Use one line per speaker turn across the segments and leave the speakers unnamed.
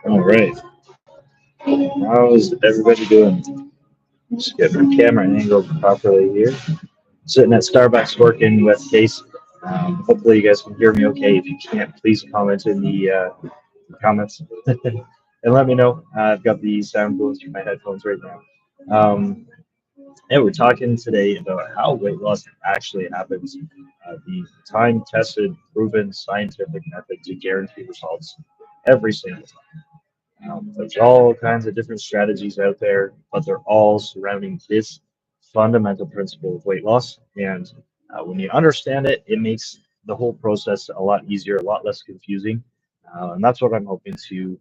All right. How's everybody doing? Just get my camera angled properly here. Sitting at Starbucks working with Case. Hopefully, you guys can hear me okay. If you can't, please comment in the comments and let me know. I've got the sound going through my headphones right now. Um, yeah, we're talking today about how weight loss actually happens. The time tested, proven scientific method to guarantee results every single time. There's all kinds of different strategies out there, but they're all surrounding this fundamental principle of weight loss. And when you understand it, it makes the whole process a lot easier, a lot less confusing. And that's what I'm hoping to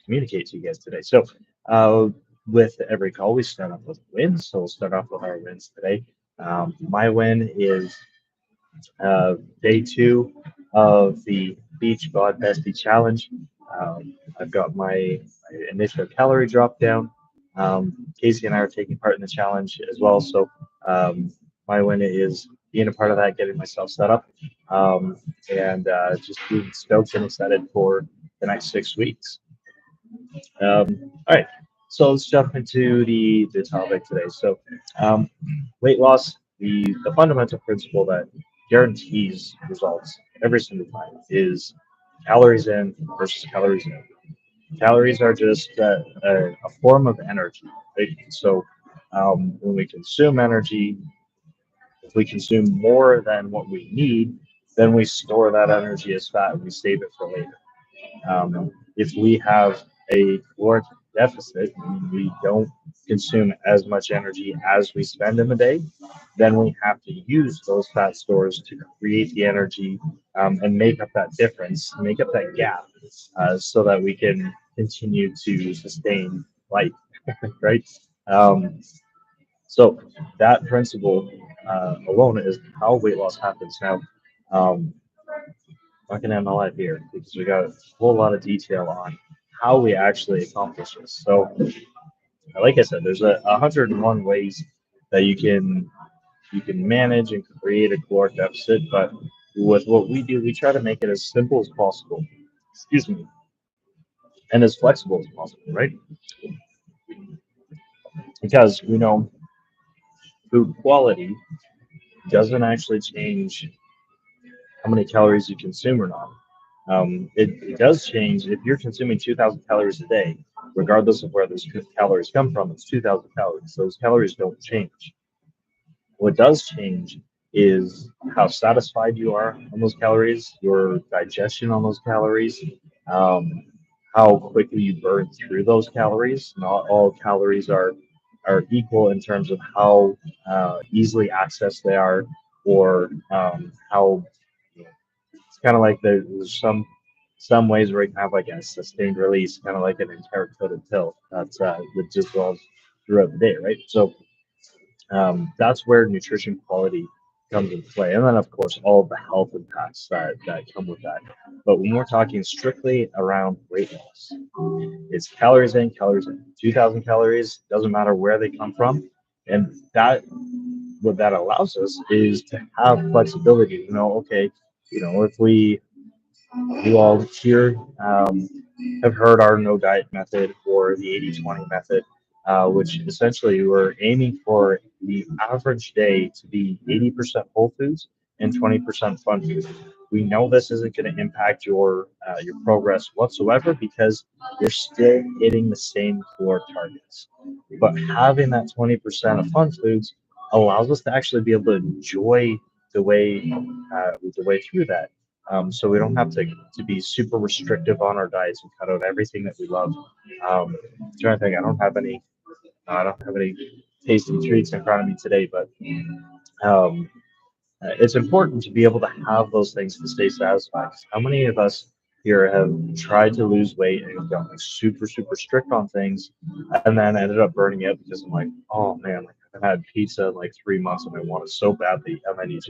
communicate to you guys today. So, uh, with every call, we start off with wins. So, we'll start off with our wins today. My win is day two of the Beach God Bestie Challenge. I've got my initial calorie drop down. Casey and I are taking part in the challenge as well. So my win is being a part of that, getting myself set up, and just being stoked and excited for the next 6 weeks. All right, so let's jump into the topic today. So, weight loss, the fundamental principle that guarantees results every single time is calories in versus calories out. Calories are just a form of energy, right? So, when we consume energy, if we consume more than what we need, then we store that energy as fat and we save it for later. If we have a caloric deficit, meaning we don't consume as much energy as we spend in the day, then we have to use those fat stores to create the energy and make up that difference, make up that gap, so that we can continue to sustain life, right? Um, so that principle alone is how weight loss happens. Now, um, not going to end my life here because we got a whole lot of detail on how we actually accomplish this. So, like I said, there's 101 ways that you can manage and create a caloric deficit, but with what we do, we try to make it as simple as possible. Excuse me, and as flexible as possible, right? Because we know food quality doesn't actually change how many calories you consume or not. It does change if you're consuming 2,000 calories a day, regardless of where those calories come from. It's 2,000 calories. Those calories don't change. What does change is how satisfied you are on those calories, your digestion on those calories, um, how quickly you burn through those calories. Not all calories are equal in terms of how easily accessed they are, or how it's kind of like there's some ways where you can have like a sustained release, kind of like an enteric coated pill that dissolves throughout the day, right? So that's where nutrition quality comes into play, and then of course all of the health impacts that come with that. But when we're talking strictly around weight loss, it's calories in, calories in. 2,000 calories doesn't matter where they come from, and that what that allows us is to have flexibility. Okay, if you all here have heard our no diet method or the 80/20 method, which essentially we're aiming for the average day to be 80% whole foods and 20% fun food. We know this isn't going to impact your progress whatsoever because you're still hitting the same caloric targets. But having that 20% of fun foods allows us to actually be able to enjoy the way the way through that, so we don't have to be super restrictive on our diets and cut out everything that we love. I'm trying to think. I don't have any tasty treats in front of me today, but um, it's important to be able to have those things to stay satisfied. How many of us here have tried to lose weight and have gotten like super strict on things, and then ended up burning out because I'm like, oh man, like I haven't had pizza in like 3 months and I want it so badly, and then you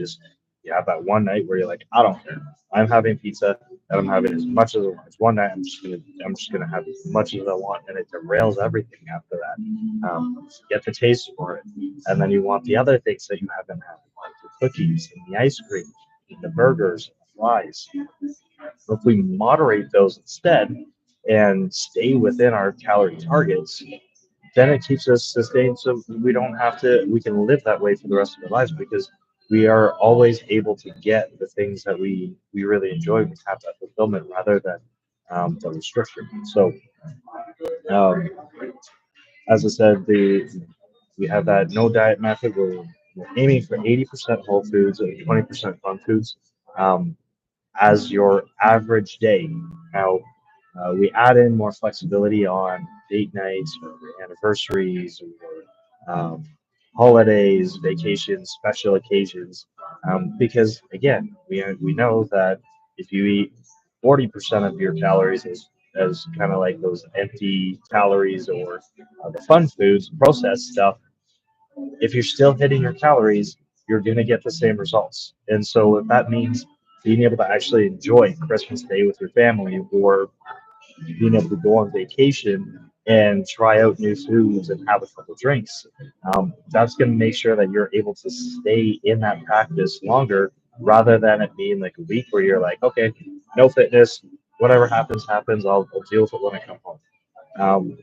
have that one night where you're like, I don't care, I'm having pizza and I'm having as much as I want. It's one night, I'm just gonna have as much as I want, and it derails everything after that. You get the taste for it, and then you want the other things that you haven't had, like the cookies and the ice cream, and the burgers, and the fries. If we moderate those instead, and stay within our calorie targets, then it keeps us sustained so we don't have to, we can live that way for the rest of our lives because we are always able to get the things that we really enjoy. We have that fulfillment rather than the restriction. So, um, as I said, we have that no diet method where we're aiming for 80% whole foods and 20% fun foods as your average day. Now, we add in more flexibility on date nights or anniversaries or holidays, vacations, special occasions, because again, we know that if you eat 40% of your calories as kind of like those empty calories or the fun foods, processed stuff, if you're still hitting your calories, you're going to get the same results. And so if that means being able to actually enjoy Christmas Day with your family or being able to go on vacation and try out new foods and have a couple drinks, that's going to make sure that you're able to stay in that practice longer rather than it being like a week where you're like, okay, no fitness, whatever happens, happens. I'll deal with it when I come home. Um,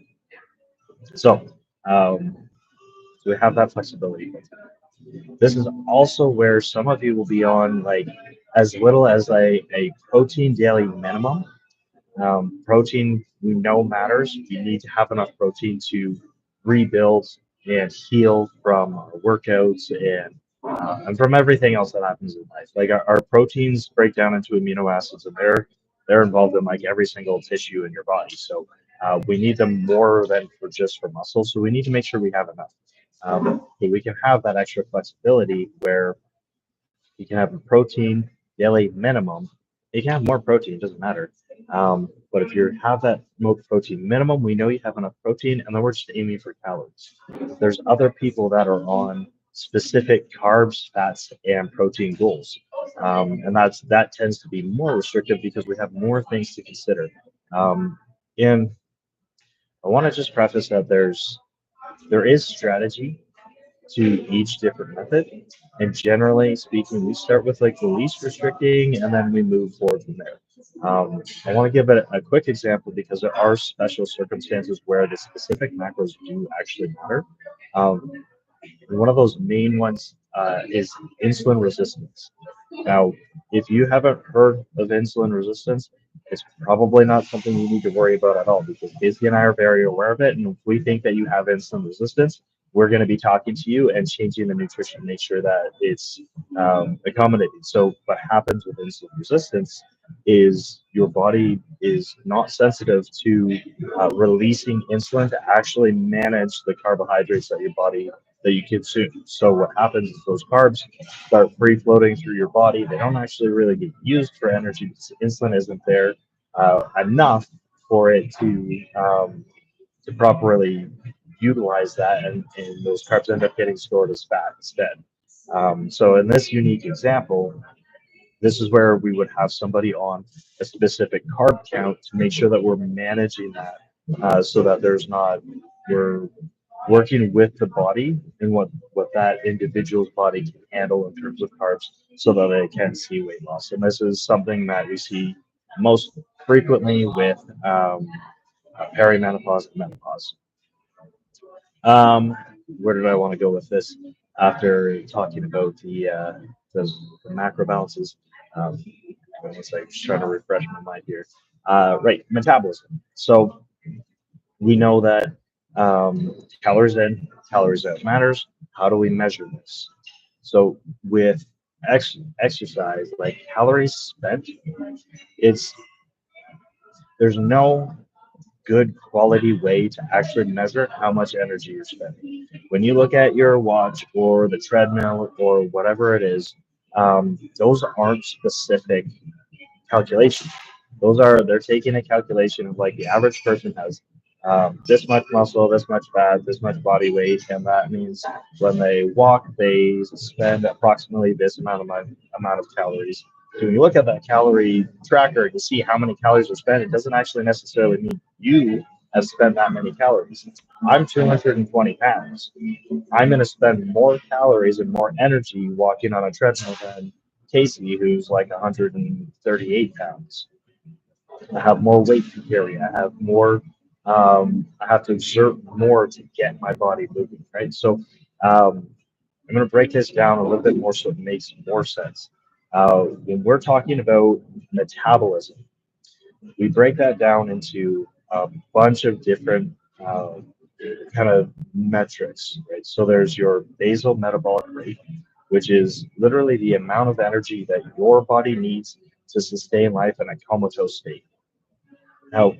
so, um, so we have that flexibility. This is also where some of you will be on like as little as a protein daily minimum. Protein we know matters. You need to have enough protein to rebuild and heal from workouts and from everything else that happens in life. Like our proteins break down into amino acids, and they're involved in like every single tissue in your body. So we need them more than for just for muscle. So we need to make sure we have enough. But we can have that extra flexibility where you can have a protein daily minimum. You can have more protein, it doesn't matter. But if you have that milk protein minimum, we know you have enough protein, and then we're just aiming for calories. There's other people that are on specific carbs, fats, and protein goals, and that tends to be more restrictive because we have more things to consider. And I want to just preface that there is strategy to each different method. And generally speaking, we start with like the least restricting and then we move forward from there. I want to give a quick example because there are special circumstances where the specific macros do actually matter. Um, and one of those main ones is insulin resistance. Now, if you haven't heard of insulin resistance, it's probably not something you need to worry about at all because Casey and I are very aware of it. And if we think that you have insulin resistance, we're going to be talking to you and changing the nutrition to make sure that it's accommodated. So, what happens with insulin resistance is your body is not sensitive to releasing insulin to actually manage the carbohydrates that you consume. So what happens is those carbs start free floating through your body. They don't actually really get used for energy because insulin isn't there enough for it to properly utilize that, and those carbs end up getting stored as fat instead. So in this unique example, this is where we would have somebody on a specific carb count to make sure that we're managing that so that there's not, we're working with the body and what that individual's body can handle in terms of carbs so that they can see weight loss. And this is something that we see most frequently with perimenopause and menopause. Um, where did I want to go with this after talking about the macro balances? Um, one second, just trying to refresh my mind here. Right, metabolism. So we know that calories in, calories out matters. How do we measure this? So with exercise, like calories spent, it's there's no good quality way to actually measure how much energy you're spending. When you look at your watch or the treadmill or whatever it is, those aren't specific calculations. They're taking a calculation of like the average person has this much muscle, this much fat, this much body weight, and that means when they walk, they spend approximately this amount of calories. So when you look at that calorie tracker to see how many calories are spent, it doesn't actually necessarily mean you have spent that many calories. I'm 220 pounds. I'm going to spend more calories and more energy walking on a treadmill than Casey, who's like 138 pounds. I have more weight to carry. I have more. I have to exert more to get my body moving, right? So I'm going to break this down a little bit more so it makes more sense. When we're talking about metabolism, we break that down into a bunch of different uh, kind of metrics, right? So there's your basal metabolic rate, which is literally the amount of energy that your body needs to sustain life in a comatose state. Now,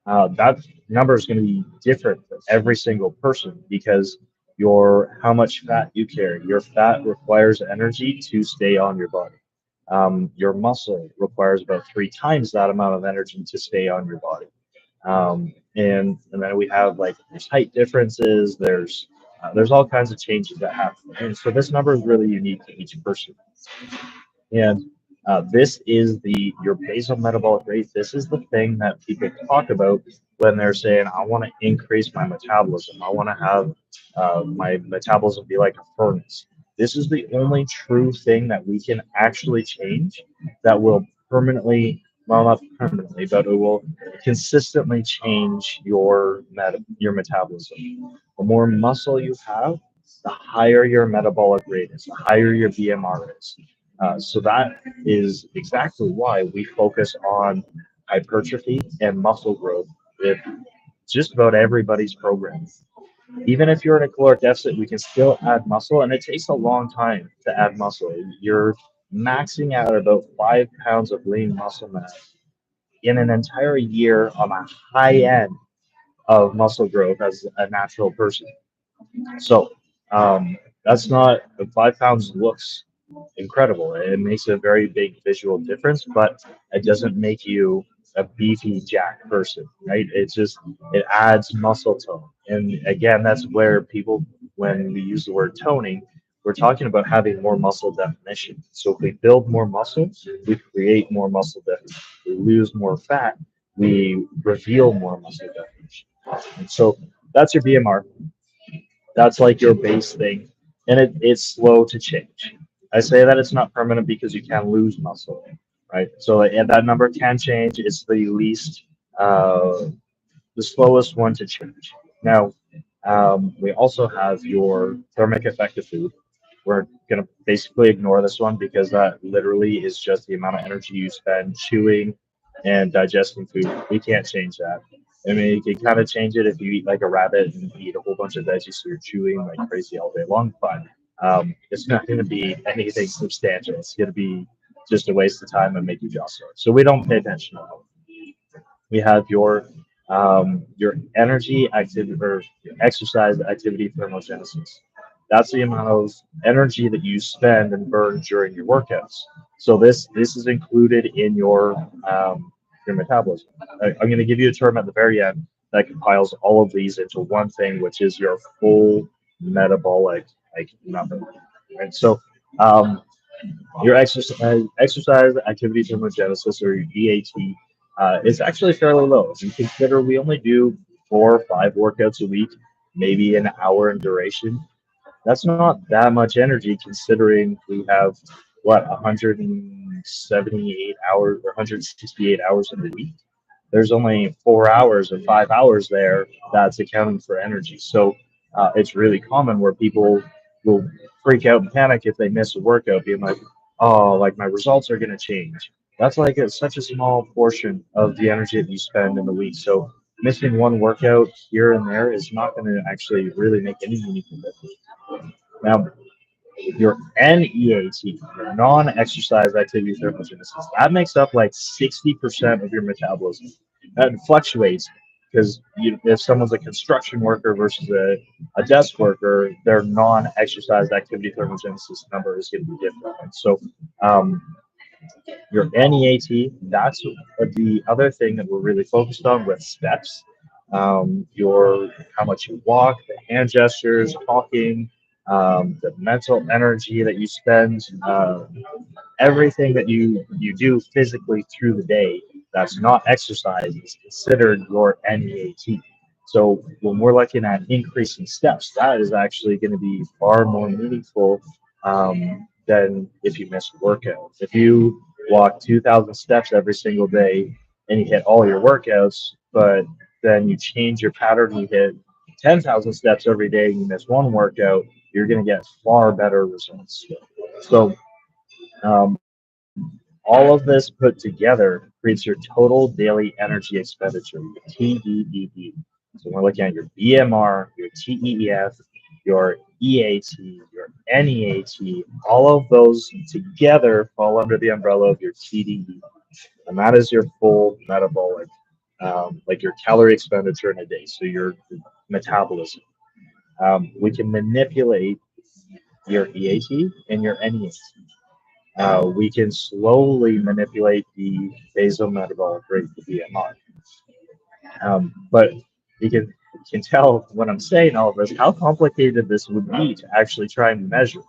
that number is going to be different for every single person because your how much fat you carry. Your fat requires energy to stay on your body. Your muscle requires about 3 times that amount of energy to stay on your body. And then we have like there's height differences. There's all kinds of changes that happen, and so this number is really unique to each person. And this is your basal metabolic rate. This is the thing that people talk about when they're saying, I want to increase my metabolism. I want to have my metabolism be like a furnace. This is the only true thing that we can actually change that will permanently, well, not permanently, but it will consistently change your metabolism. The more muscle you have, the higher your metabolic rate is, the higher your BMR is. So that is exactly why we focus on hypertrophy and muscle growth with just about everybody's program. Even if you're in a caloric deficit, we can still add muscle, and it takes a long time to add muscle. You're maxing out about 5 pounds of lean muscle mass in an entire year on a high end of muscle growth as a natural person. So that's not 5 pounds looks incredible. It makes a very big visual difference, but it doesn't make you a beefy jack person, right? It adds muscle tone. And again, that's where people, when we use the word toning, we're talking about having more muscle definition. So if we build more muscle, we create more muscle definition. We lose more fat, we reveal more muscle definition. And so that's your BMR. That's like your base thing, and it's slow to change. I say that it's not permanent because you can lose muscle, right? So and that number can change. It's uh, the slowest one to change. Now, we also have your thermic effect of food. We're going to basically ignore this one because that literally is just the amount of energy you spend chewing and digesting food. We can't change that. I mean, you can kind of change it if you eat like a rabbit and eat a whole bunch of veggies, so you're chewing like crazy all day long. But it's not going to be anything substantial. It's going to be just a waste of time and make you jaw sore. So we don't pay attention to that. We have your energy activity or your exercise activity thermogenesis. That's the amount of energy that you spend and burn during your workouts. So this is included in your metabolism. I'm going to give you a term at the very end that compiles all of these into one thing, which is your full metabolic number. Right. So um, your exercise activity thermogenesis or your EAT is actually fairly low. If you consider we only do 4 or 5 workouts a week, maybe an hour in duration, that's not that much energy considering we have what 178 hours or 168 hours in a week. There's only 4 hours or 5 hours there that's accounting for energy. So it's really common where people will freak out and panic if they miss a workout, being like, "Oh, like my results are going to change." That's like such a small portion of the energy that you spend in the week. So missing one workout here and there is not going to actually really make any meaningful difference. Now, your NEAT, your non-exercise activity thermogenesis, that makes up like 60% of your metabolism. That fluctuates because if someone's a construction worker versus a desk worker, their non-exercise activity thermogenesis number is going to be different. And so um, your NEAT, that's the other thing that we're really focused on with steps. Your how much you walk, the hand gestures, talking, the mental energy that you spend, everything that you do physically through the day that's not exercise is considered your NEAT. So when we're looking at increasing steps, that is actually going to be far more meaningful than if you miss a workout. If you walk 2,000 steps every single day and you hit all your workouts, but then you change your pattern, you hit 10,000 steps every day, and you miss one workout, you're going to get far better results. So, all of this put together creates your total daily energy expenditure, your TDEE. So we're looking at your BMR, your TEF, your EAT, your NEAT. All of those together fall under the umbrella of your TDEE, and that is your full metabolic, like your calorie expenditure in a day. So your metabolism. We can manipulate your EAT and your NEAT. We can slowly manipulate the basal metabolic rate, the BMR. But you can tell when I'm saying all of this how complicated this would be to actually try and measure.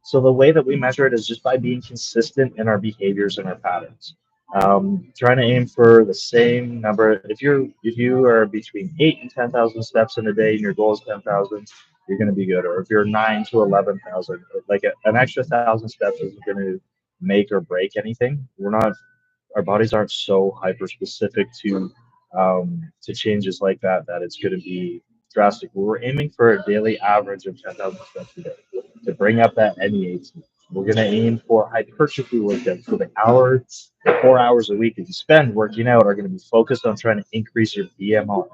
So the way that we measure it is just by being consistent in our behaviors and our patterns. Trying to aim for the same number. If you are between 8 and 10,000 steps in a day and your goal is 10,000, you're going to be good. Or if you're 9 to 11,000, like an extra 1,000 steps isn't going to make or break anything. We're not. Our bodies aren't so hyper specific to changes like that that it's going to be drastic. We're aiming for a daily average of 10,000 steps a day to bring up that NEAT. We're going to aim for hypertrophy workouts. So the 4 hours a week that you spend working out are going to be focused on trying to increase your BMR,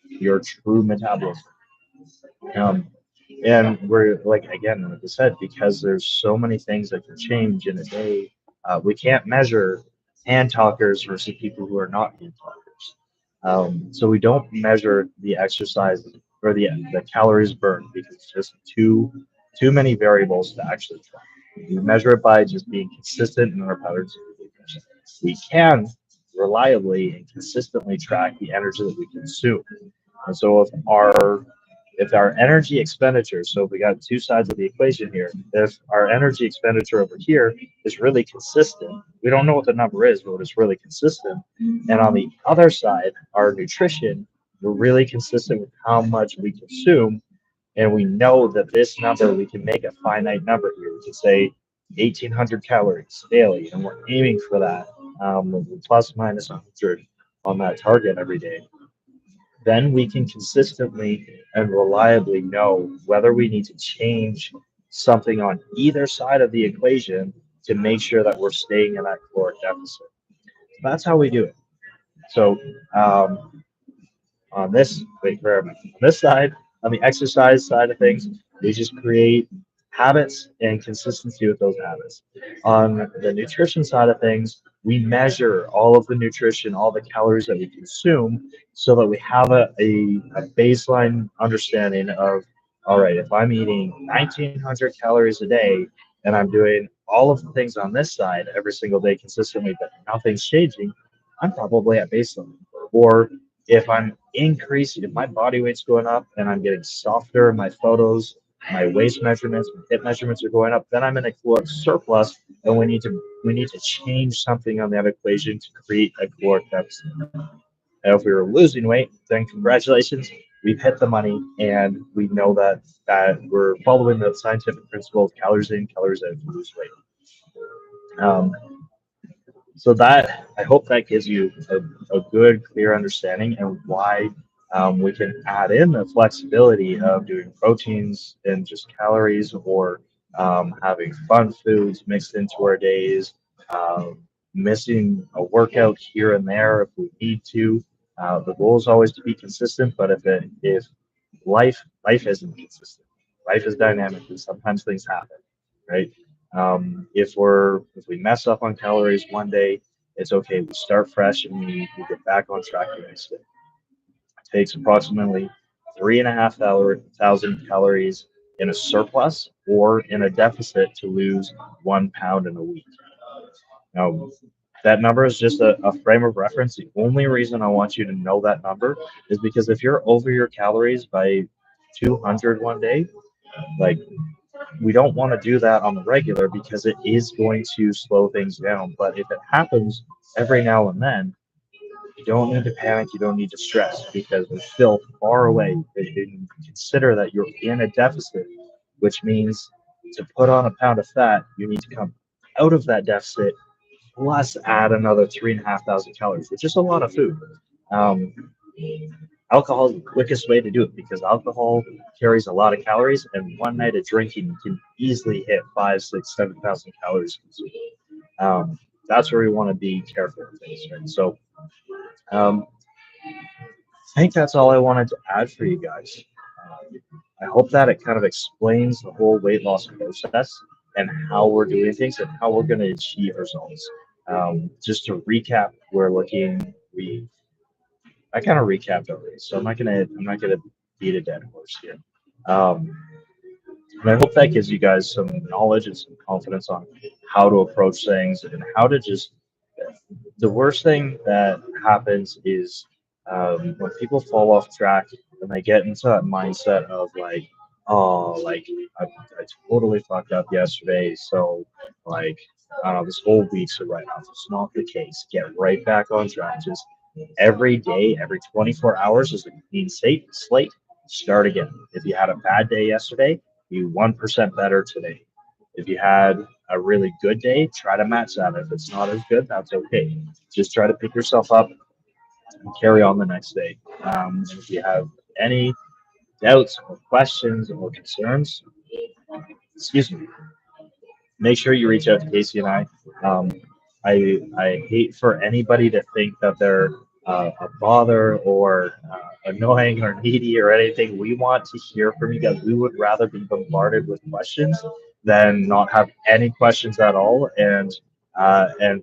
your true metabolism. Um, and we're like, again, like I said, because there's so many things that can change in a day, we can't measure hand talkers versus people who are not hand talkers. So we don't measure the exercise or the calories burned because it's just too many variables to actually track. We measure it by just being consistent in our patterns and behaviors. We can reliably and consistently track the energy that we consume. And so if our energy expenditure, so if we got two sides of the equation here, if our energy expenditure over here is really consistent, we don't know what the number is, but it's really consistent. And on the other side, our nutrition, we're really consistent with how much we consume. And we know that this number, we can make a finite number here. We can say 1,800 calories daily, and we're aiming for that, plus minus 100 on that target every day. Then we can consistently and reliably know whether we need to change something on either side of the equation to make sure that we're staying in that caloric deficit. That's how we do it. So on this, wait, where am I? On this side, on the exercise side of things, we just create habits and consistency with those habits. On the nutrition side of things, we measure all of the nutrition, all the calories that we consume, so that we have a baseline understanding of, all right, if I'm eating 1,900 calories a day and I'm doing all of the things on this side every single day consistently, but nothing's changing, I'm probably at baseline. Or if I'm increasing, if my body weight's going up and I'm getting softer, my photos, my waist measurements, my hip measurements are going up, then I'm in a caloric surplus, and we need to change something on that equation to create a caloric deficit. And if we were losing weight, then congratulations, we've hit the money, and we know that we're following the scientific principle of calories in, calories out to lose weight. So that, I hope that gives you a good, clear understanding and why we can add in the flexibility of doing proteins and just calories, or having fun foods mixed into our days, um, missing a workout here and there if we need to. The goal is always to be consistent, but if life isn't consistent, life is dynamic, and sometimes things happen, right? If we mess up on calories one day, it's okay. We start fresh and we get back on track the next day. It takes approximately 3,500 calories in a surplus or in a deficit to lose 1 pound in a week. Now, that number is just a frame of reference. The only reason I want you to know that number is because if you're over your calories by 200 one day, like, we don't want to do that on the regular because it is going to slow things down. But if it happens every now and then, you don't need to panic. You don't need to stress because we're still far away. And consider that you're in a deficit, which means to put on a pound of fat, you need to come out of that deficit plus add another 3,500 calories, which is a lot of food. Um, Alcohol is the quickest way to do it because alcohol carries a lot of calories, and one night of drinking can easily hit 5, 6, 7,000 calories consumed. That's where we want to be careful with things, right? So, um, I think that's all I wanted to add for you guys. I hope that it kind of explains the whole weight loss process and how we're doing things and how we're going to achieve results. Just to recap, we're looking. I kind of recapped already, so I'm not gonna beat a dead horse here. Um, and I hope that gives you guys some knowledge and some confidence on how to approach things and how to just. The worst thing that happens is when people fall off track and they get into that mindset of like, oh, like I totally fucked up yesterday, so like this whole week's a write off. It's not the case. Get right back on track. Just every day, every 24 hours is a clean slate. Start again. If you had a bad day yesterday, be 1% better today. If you had a really good day, try to match that. If it's not as good, that's okay. Just try to pick yourself up and carry on the next day. If you have any doubts or questions or concerns, excuse me, make sure you reach out to Casey and I. Um, I hate for anybody to think that they're a bother or annoying or needy or anything. We want to hear from you guys. We would rather be bombarded with questions than not have any questions at all and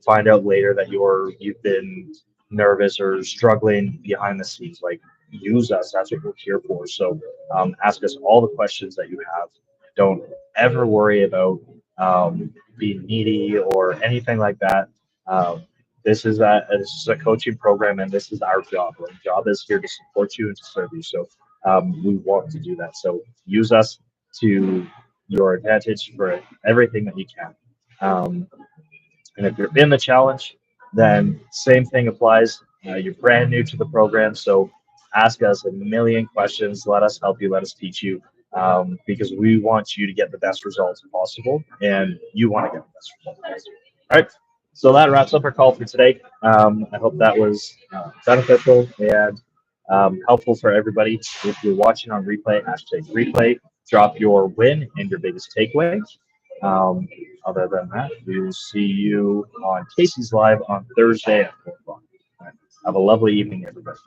find out later that you've been nervous or struggling behind the scenes. Like use us. That's what we're here for. So ask us all the questions that you have. Don't ever worry about being needy or anything like that. Um, this is a coaching program, and this is our job. Our job is here to support you and to serve you. So we want to do that. So use us to your advantage for everything that you can. Um, and if you're in the challenge, then same thing applies. You're brand new to the program, so ask us a million questions. Let us help you. Let us teach you, because we want you to get the best results possible, and you want to get the best results possible. All right. So that wraps up our call for today. I hope that was beneficial and helpful for everybody. If you're watching on replay, hashtag replay. Drop your win and your biggest takeaway. Um, Other than that, we will see you on Casey's Live on Thursday at 4 o'clock. All right. Have a lovely evening, everybody.